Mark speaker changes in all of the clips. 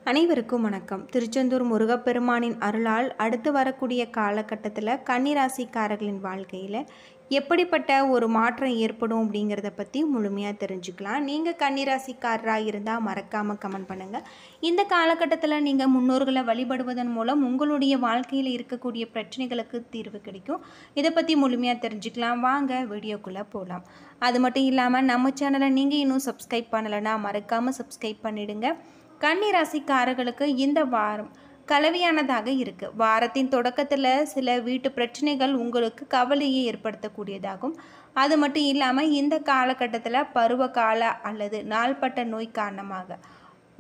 Speaker 1: அனைவருக்கும் வணக்கம். திருச்செந்தூர் முருகப்பெருமானின் அருளால் அடுத்து வரக்கூடிய காலகட்டத்தில் கன்னிராசிக்காரர்களின் வாழ்க்கையில் எப்படிப்பட்ட ஒரு மாற்றம் ஏற்படும் அப்படிங்கிறத பற்றி முழுமையாக தெரிஞ்சுக்கலாம். நீங்கள் கன்னிராசிக்காரராக இருந்தால் மறக்காமல் கமெண்ட் பண்ணுங்கள். இந்த காலகட்டத்தில் நீங்கள் முன்னோர்களை வழிபடுவதன் மூலம் உங்களுடைய வாழ்க்கையில் இருக்கக்கூடிய பிரச்சனைகளுக்கு தீர்வு கிடைக்கும். இதை பற்றி முழுமையாக தெரிஞ்சுக்கலாம். வாங்க வீடியோக்குள்ளே போகலாம். அது மட்டும் இல்லாமல் நம்ம சேனலை நீங்கள் இன்னும் சப்ஸ்கிரைப் பண்ணலைன்னா மறக்காமல் சப்ஸ்கிரைப் பண்ணிவிடுங்க. கன்னிராசிக்காரர்களுக்கு இந்த வாரம் கலவையானதாக இருக்குது. வாரத்தின் தொடக்கத்தில் சில வீட்டு பிரச்சனைகள் உங்களுக்கு கவலையை ஏற்படுத்தக்கூடியதாகும். அது மட்டும் இல்லாமல் இந்த காலகட்டத்தில் பருவகால அல்லது நாள்பட்ட நோய் காரணமாக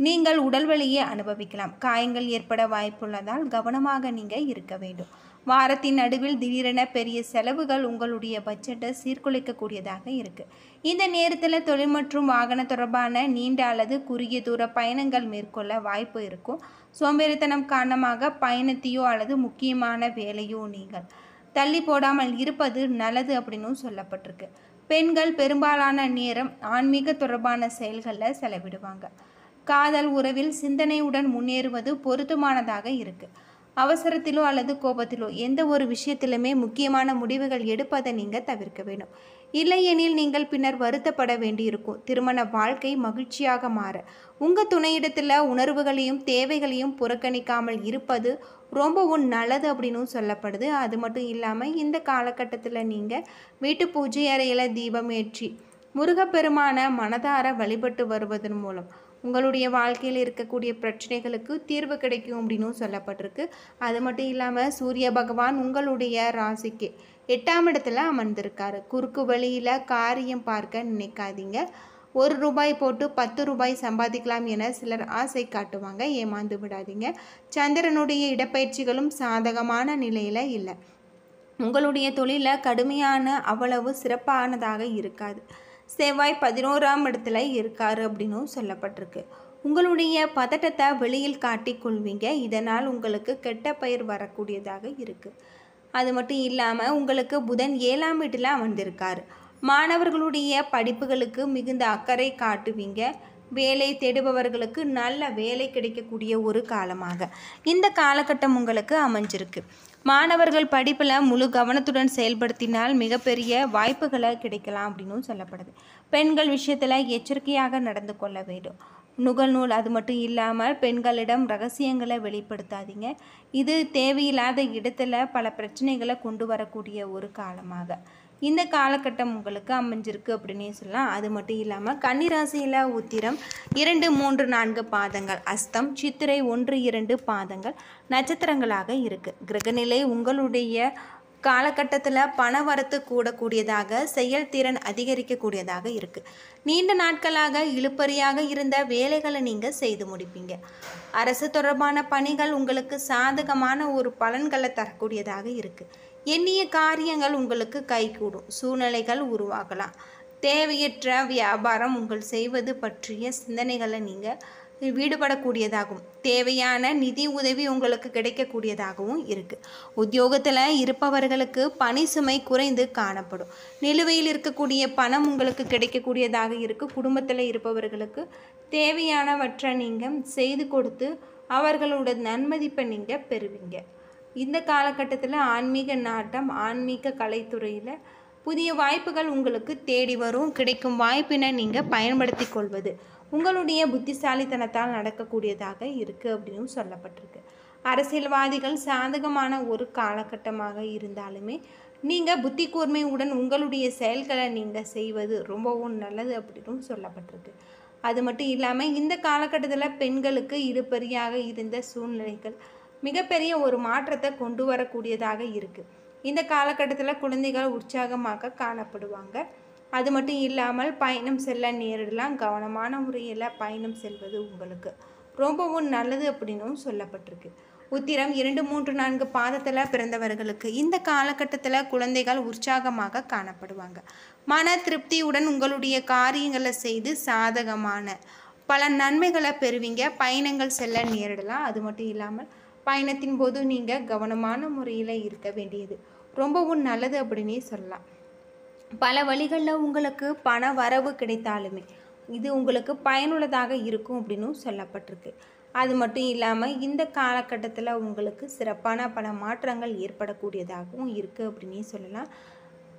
Speaker 1: நீங்கள் உடல்வலியை அனுபவிக்கலாம். காயங்கள் ஏற்பட வாய்ப்புள்ளதால் கவனமாக நீங்கள் இருக்க வேண்டும். வாரத்தின் நடுவில் திடீரென பெரிய செலவுகள் உங்களுடைய பட்ஜெட்டை சீர்குலைக்கக்கூடியதாக இருக்குது. இந்த நேரத்தில் தொழில் மற்றும் வாகன தொடர்பான நீண்ட அல்லது குறுகிய தூர பயணங்கள் மேற்கொள்ள வாய்ப்பு இருக்கும். சோம்பேறித்தனம் காரணமாக பயணத்தையோ அல்லது முக்கியமான வேலையோ நீங்கள் தள்ளி போடாமல் இருப்பது நல்லது அப்படின்னு சொல்லப்பட்டிருக்கு. பெண்கள் பெரும்பாலான நேரம் ஆன்மீக தொடர்பான செயல்களில் செலவிடுவாங்க. காதல் உறவில் சிந்தனையுடன் முன்னேறுவது பொருத்தமானதாக இருக்குது. அவசரத்திலோ அல்லது கோபத்திலோ எந்த ஒரு விஷயத்திலுமே முக்கியமான முடிவுகள் எடுப்பதை நீங்கள் தவிர்க்க வேண்டும். இல்லையெனில் நீங்கள் பின்னர் வருத்தப்பட வேண்டியிருக்கும். திருமண வாழ்க்கை மகிழ்ச்சியாக மாற உங்கள் துணையிடத்தில் உணர்வுகளையும் தேவைகளையும் புறக்கணிக்காமல் இருப்பது ரொம்பவும் நல்லது அப்படின்னு சொல்லப்படுது. அது மட்டும் இல்லாமல் இந்த காலகட்டத்தில் நீங்கள் வீட்டு பூஜை அறையில் தீபம் ஏற்றி முருகப்பெருமான மனதார வழிபட்டு வருவதன் மூலம் உங்களுடைய வாழ்க்கையில் இருக்கக்கூடிய பிரச்சனைகளுக்கு தீர்வு கிடைக்கும் அப்படின்னு சொல்லப்பட்டிருக்கு. அது மட்டும் இல்லாமல் சூரிய பகவான் உங்களுடைய ராசிக்கு 8ஆம் இடத்துல அமர்ந்திருக்காரு. குறுக்கு வழியில் காரியம் பார்க்க நினைக்காதீங்க. 1 ரூபாய் போட்டு 10 ரூபாய் சம்பாதிக்கலாம் என சிலர் ஆசை காட்டுவாங்க. ஏமாந்து விடாதீங்க. சந்திரனுடைய இடப்பயிற்சிகளும் சாதகமான நிலையில் இல்லை. உங்களுடைய தொழிலில் கடுமையான அவ்வளவு சிறப்பானதாக இருக்காது. செவ்வாய் 11ஆம் இடத்துல இருக்காரு அப்படின்னும் சொல்லப்பட்டிருக்கு. உங்களுடைய பதட்டத்தை வெளியில் காட்டிக் கொள்வீங்க. இதனால் உங்களுக்கு கெட்ட பெயர் வரக்கூடியதாக இருக்குது. அது மட்டும் இல்லாமல் உங்களுக்கு புதன் 7ஆம் வீட்டில் அமர்ந்திருக்காரு. மாணவர்களுடைய படிப்புகளுக்கு மிகுந்த அக்கறை காட்டுவீங்க. வேலை தேடுபவர்களுக்கு நல்ல வேலை கிடைக்கக்கூடிய ஒரு காலமாக இந்த காலகட்டம் உங்களுக்கு அமைஞ்சிருக்கு. மாணவர்கள் படிப்பில் முழு கவனத்துடன் செயல்படுத்தினால் மிகப்பெரிய வாய்ப்புகளை கிடைக்கலாம் அப்படின்னு சொல்லப்படுது. பெண்கள் விஷயத்தில் எச்சரிக்கையாக நடந்து கொள்ள வேண்டும். நூல் அது மட்டும் இல்லாமல் பெண்களிடம் ரகசியங்களை வெளிப்படுத்தாதீங்க. இது தேவையில்லாத இடத்துல பல பிரச்சனைகளை கொண்டு வரக்கூடிய ஒரு காலமாக இந்த காலகட்டம் உங்களுக்கு அமைஞ்சிருக்கு அப்படின்னே சொல்லலாம். அது மட்டும் இல்லாமல் கன்னிராசியில் உத்திரம் 2, 3, 4 பாதங்கள், அஸ்தம், சித்திரை 1, 2 பாதங்கள் நட்சத்திரங்களாக இருக்குது. கிரகநிலை உங்களுடைய காலகட்டத்தில் பண வரத்து கூடக்கூடியதாக, செயல்திறன் அதிகரிக்கக்கூடியதாக இருக்குது. நீண்ட நாட்களாக இழுபறியாக இருந்த வேலைகளை நீங்கள் செய்து முடிப்பீங்க. அரசு தொடர்பான பணிகள் உங்களுக்கு சாதகமான ஒரு பலன்களை தரக்கூடியதாக இருக்குது. எண்ணிய காரியங்கள் உங்களுக்கு கைகூடும். சூழ்நிலைகள் உருவாகலாம். தேவையற்ற வியாபாரம் உங்கள் செய்வது பற்றிய சிந்தனைகளை நீங்கள் ஈடுபடக்கூடியதாகவும் தேவையான நிதி உதவி உங்களுக்கு கிடைக்கக்கூடியதாகவும் இருக்குது. உத்தியோகத்தில் இருப்பவர்களுக்கு பணி சுமை குறைந்து காணப்படும். நிலுவையில் இருக்கக்கூடிய பணம் உங்களுக்கு கிடைக்கக்கூடியதாக இருக்குது. குடும்பத்தில் இருப்பவர்களுக்கு தேவையானவற்றை நீங்கள் செய்து கொடுத்து அவர்களோட நன்மதிப்பை நீங்கள் பெறுவீங்க. இந்த காலகட்டத்தில் ஆன்மீக நாட்டம், ஆன்மீக கலைத்துறையில் புதிய வாய்ப்புகள் உங்களுக்கு தேடி வரும். கிடைக்கும் வாய்ப்பினை நீங்கள் பயன்படுத்தி கொள்வது உங்களுடைய புத்திசாலித்தனத்தால் நடக்கக்கூடியதாக இருக்குது அப்படின்னு சொல்லப்பட்டிருக்கு. அரசியல்வாதிகள் சாதகமான ஒரு காலகட்டமாக இருந்தாலுமே நீங்கள் புத்தி கூர்மையுடன் உங்களுடைய செயல்களை நீங்கள் செய்வது ரொம்பவும் நல்லது அப்படின்னு சொல்லப்பட்டிருக்கு. அது மட்டும் இல்லாமல் இந்த காலகட்டத்தில் பெண்களுக்கு இழுபறியாக இருந்த சூழ்நிலைகள் மிகப்பெரிய ஒரு மாற்றத்தை கொண்டு வரக்கூடியதாக இருக்குது. இந்த காலகட்டத்தில் குழந்தைகள் உற்சாகமாக காணப்படுவாங்க. அது மட்டும் இல்லாமல் பயணம் செல்ல நேரிடலாம். கவனமான முறையில் பயணம் செல்வது உங்களுக்கு ரொம்பவும் நல்லது அப்படின்னும் சொல்லப்பட்டிருக்கு. உத்திரம் 2, 3, 4 பாதத்தில் பிறந்தவர்களுக்கு இந்த காலகட்டத்தில் குழந்தைகள் உற்சாகமாக காணப்படுவாங்க. மன திருப்தியுடன் உங்களுடைய காரியங்களை செய்து சாதகமான பல நன்மைகளை பெறுவீங்க. பயணங்கள் செல்ல நேரிடலாம். அது மட்டும் இல்லாமல் பயணத்தின் போது நீங்கள் கவனமான முறையில் இருக்க வேண்டியது ரொம்பவும் நல்லது அப்படின்னே சொல்லலாம். பல வழிகளில் உங்களுக்கு பண வரவு கிடைத்தாலுமே இது உங்களுக்கு பயனுள்ளதாக இருக்கும் அப்படின்னு சொல்லப்பட்டிருக்கு. அது மட்டும் இல்லாமல் இந்த காலகட்டத்தில் உங்களுக்கு சிறப்பான பல மாற்றங்கள் ஏற்படக்கூடியதாகவும் இருக்குது அப்படின்னே சொல்லலாம்.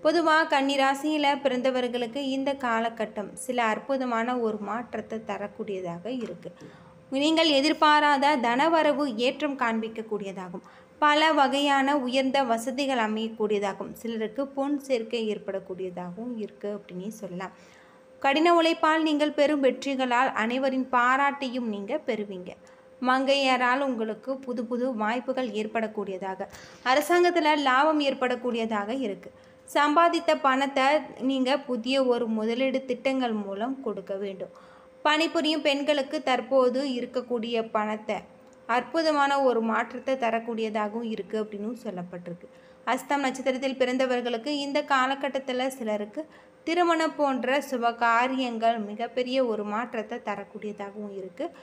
Speaker 1: பொதுவாக கன்னிராசியில் பிறந்தவர்களுக்கு இந்த காலகட்டம் சில அற்புதமான ஒரு மாற்றத்தை தரக்கூடியதாக இருக்குது. நீங்கள் எதிர்பாராத தனவரவு ஏற்றம் காண்பிக்கக்கூடியதாகும். பல வகையான உயர்ந்த வசதிகள் அமையக்கூடியதாகும். சிலருக்கு பொன் சேர்க்கை ஏற்படக்கூடியதாகவும் இருக்குது அப்படின்னே சொல்லலாம். கடின உழைப்பால் நீங்கள் பெறும் வெற்றிகளால் அனைவரின் பாராட்டையும் நீங்கள் பெறுவீங்க. மங்கையரால் உங்களுக்கு புது புது வாய்ப்புகள் ஏற்படக்கூடியதாக, அரசாங்கத்தில் லாபம் ஏற்படக்கூடியதாக இருக்குது. சம்பாதித்த பணத்தை நீங்கள் புதிய ஒரு முதலீடு திட்டங்கள் மூலம் கொடுக்க வேண்டும். பணிபுரியும் பெண்களுக்கு தற்போது இருக்கக்கூடிய பணத்தை அற்புதமான ஒரு மாற்றத்தை தரக்கூடியதாகவும் இருக்குது அப்படின்னு சொல்லப்பட்டிருக்கு. அஸ்தம் நட்சத்திரத்தில் பிறந்தவர்களுக்கு இந்த காலகட்டத்தில் சிலருக்கு திருமணம் போன்ற சுப காரியங்கள் மிகப்பெரிய ஒரு மாற்றத்தை தரக்கூடியதாகவும் இருக்குது.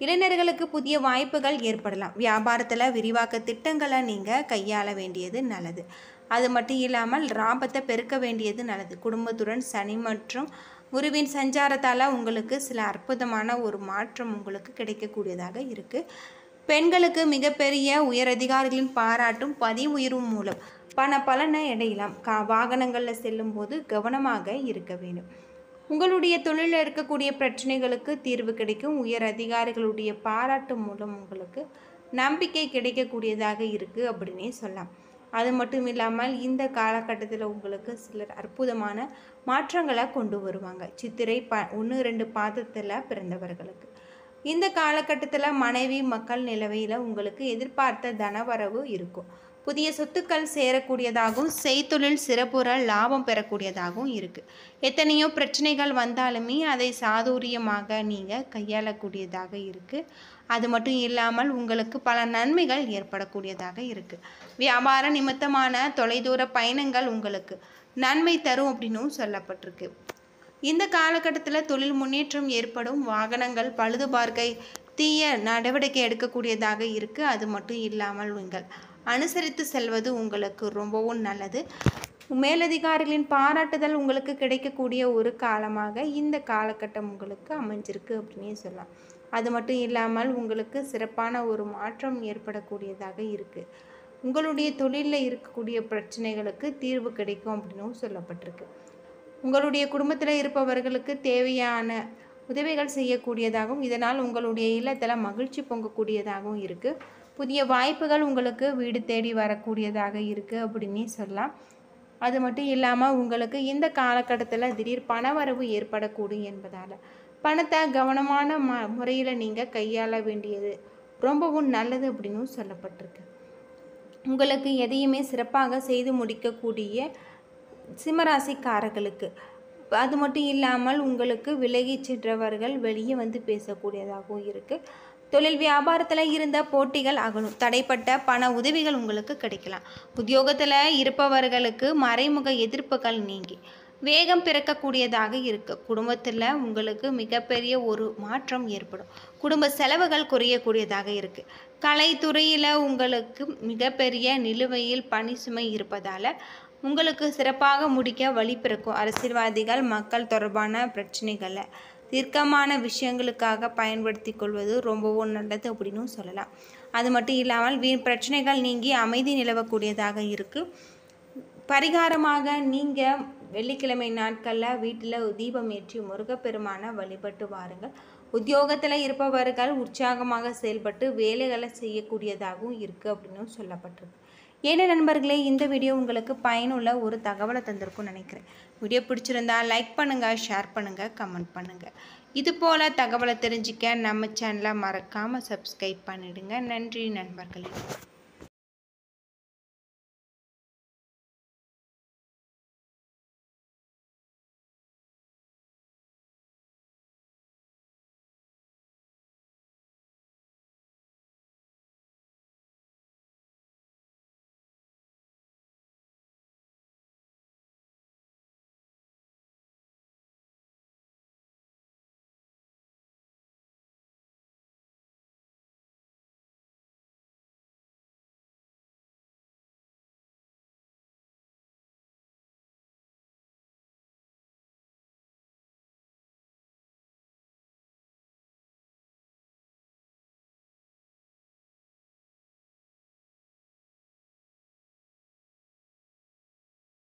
Speaker 1: இளைஞர்களுக்கு புதிய வாய்ப்புகள் ஏற்படலாம். வியாபாரத்தில் விரிவாக்க திட்டங்களை நீங்கள் கையாள வேண்டியது நல்லது. அது மட்டும் இல்லாமல் லாபத்தை பெருக்க வேண்டியது நல்லது. குடும்பத்துடன் சனி மற்றும் குருவின் சஞ்சாரத்தால் உங்களுக்கு சில அற்புதமான ஒரு மாற்றம் உங்களுக்கு கிடைக்கக்கூடியதாக இருக்குது. பெண்களுக்கு மிகப்பெரிய உயரதிகாரிகளின் பாராட்டும் பதவி உயர்வும் மூலம் பண பலனை அடையலாம். வாகனங்களில் செல்லும்போது கவனமாக இருக்க வேண்டும். உங்களுடைய தொழிலில் இருக்கக்கூடிய பிரச்சனைகளுக்கு தீர்வு கிடைக்கும். உயர் அதிகாரிகளுடைய பாராட்டு மூலம் உங்களுக்கு நம்பிக்கை கிடைக்கக்கூடியதாக இருக்குது அப்படின்னே சொல்லலாம். அது மட்டும் இல்லாமல் இந்த காலகட்டத்தில் உங்களுக்கு சிலர் அற்புதமான மாற்றங்களை கொண்டு வருவாங்க. சித்திரை 1-2 பாதத்தில் பிறந்தவர்களுக்கு இந்த காலகட்டத்தில் மனைவி மக்கள் நிலவையில் உங்களுக்கு எதிர்பார்த்த தனவரவு இருக்கும். புதிய சொத்துக்கள் சேரக்கூடியதாகவும் செய்தொழில் சிறப்புற லாபம் பெறக்கூடியதாகவும் இருக்குது. எத்தனையோ பிரச்சனைகள் வந்தாலுமே அதை சாதுரியமாக நீங்கள் கையாளக்கூடியதாக இருக்குது. அது மட்டும் இல்லாமல் உங்களுக்கு பல நன்மைகள் ஏற்படக்கூடியதாக இருக்குது. வியாபார நிமித்தமான தொலைதூர பயணங்கள் உங்களுக்கு நன்மை தரும் அப்படின்னும் சொல்லப்பட்டிருக்கு. இந்த காலகட்டத்தில் தொழில் முன்னேற்றம் ஏற்படும். வாகனங்கள் பழுது பார்க்கை தீய நடவடிக்கை எடுக்கக்கூடியதாக இருக்குது. அது மட்டும் இல்லாமல் நீங்கள் அனுசரித்து செல்வது உங்களுக்கு ரொம்பவும் நல்லது. மேலதிகாரிகளின் பாராட்டுதல் உங்களுக்கு கிடைக்கக்கூடிய ஒரு காலமாக இந்த காலகட்டம் உங்களுக்கு அமைஞ்சிருக்கு அப்படின்னே சொல்லலாம். அது மட்டும் இல்லாமல் உங்களுக்கு சிறப்பான ஒரு மாற்றம் ஏற்படக்கூடியதாக இருக்குது. உங்களுடைய தொழிலில் இருக்கக்கூடிய பிரச்சனைகளுக்கு தீர்வு கிடைக்கும் அப்படின்னும் சொல்லப்பட்டிருக்கு. உங்களுடைய குடும்பத்தில் இருப்பவர்களுக்கு தேவையான உதவிகள் செய்யக்கூடியதாகவும் இதனால் உங்களுடைய இல்லத்தில் மகிழ்ச்சி பொங்கக்கூடியதாகவும் இருக்குது. புதிய வாய்ப்புகள் உங்களுக்கு வீடு தேடி வரக்கூடியதாக இருக்குது அப்படின்னே சொல்லலாம். அது மட்டும் இல்லாமல் உங்களுக்கு இந்த காலகட்டத்தில் திடீர் பணவரவு ஏற்படக்கூடும் என்பதால் பணத்தை கவனமான முறையில் நீங்கள் கையாள வேண்டியது ரொம்பவும் நல்லது அப்படின்னு சொல்லப்பட்டிருக்கு. உங்களுக்கு எதையுமே சிறப்பாக செய்து முடிக்கக்கூடிய சிம்மராசிக்காரர்களுக்கு அது மட்டும் இல்லாமல் உங்களுக்கு விலகி சென்றவர்கள் வெளியே வந்து பேசக்கூடியதாகவும் இருக்குது. தொழில் வியாபாரத்தில் இருந்த போட்டிகள் அகலும். தடைப்பட்ட பண உதவிகள் உங்களுக்கு கிடைக்கலாம். உத்தியோகத்தில் இருப்பவர்களுக்கு மறைமுக எதிர்ப்புகள் நீங்கி வேகம் பிறக்கக்கூடியதாக இருக்குது. குடும்பத்தில் உங்களுக்கு மிகப்பெரிய ஒரு மாற்றம் ஏற்படும். குடும்ப செலவுகள் குறையக்கூடியதாக இருக்குது. கலைத்துறையில் உங்களுக்கு மிகப்பெரிய நிலுவையில் பணி சுமை இருப்பதால் உங்களுக்கு சிறப்பாக முடிக்க வழி பிறக்கும். அரசியல்வாதிகள் மக்கள் தொடர்பான பிரச்சனைகளை தீர்க்கமான விஷயங்களுக்காக பயன்படுத்தி கொள்வது ரொம்பவும் நல்லது அப்படின்னு சொல்லலாம். அது மட்டும் இல்லாமல் வீண் பிரச்சனைகள் நீங்கி அமைதி நிலவக்கூடியதாக இருக்குது. பரிகாரமாக நீங்கள் வெள்ளிக்கிழமை நாட்களில் வீட்டில் தீபம் ஏற்றி முருகப்பெருமான வழிபட்டு வாருங்கள். உத்தியோகத்தில் இருப்பவர்கள் உற்சாகமாக செயல்பட்டு வேலைகளை செய்யக்கூடியதாகவும் இருக்குது அப்படின்னு சொல்லப்பட்டிருக்கு. ஏன்னா நண்பர்களே, இந்த வீடியோ உங்களுக்கு பயனுள்ள ஒரு தகவலை தந்திருக்கும்னு நினைக்கிறேன். வீடியோ பிடிச்சிருந்தா லைக் பண்ணுங்கள், ஷேர் பண்ணுங்கள், கமெண்ட் பண்ணுங்கள். இது போல் தகவலை தெரிஞ்சிக்க நம்ம சேனலை மறக்காமல் சப்ஸ்கிரைப் பண்ணிடுங்க. நன்றி நண்பர்களே.